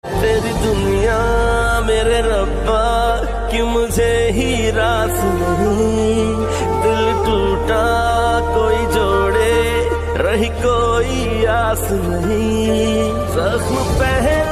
तेरी दुनिया मेरे रब्बा कि मुझे ही रास नहीं, दिल टूटा कोई जोड़े रही कोई आस नहीं, जख्म पहले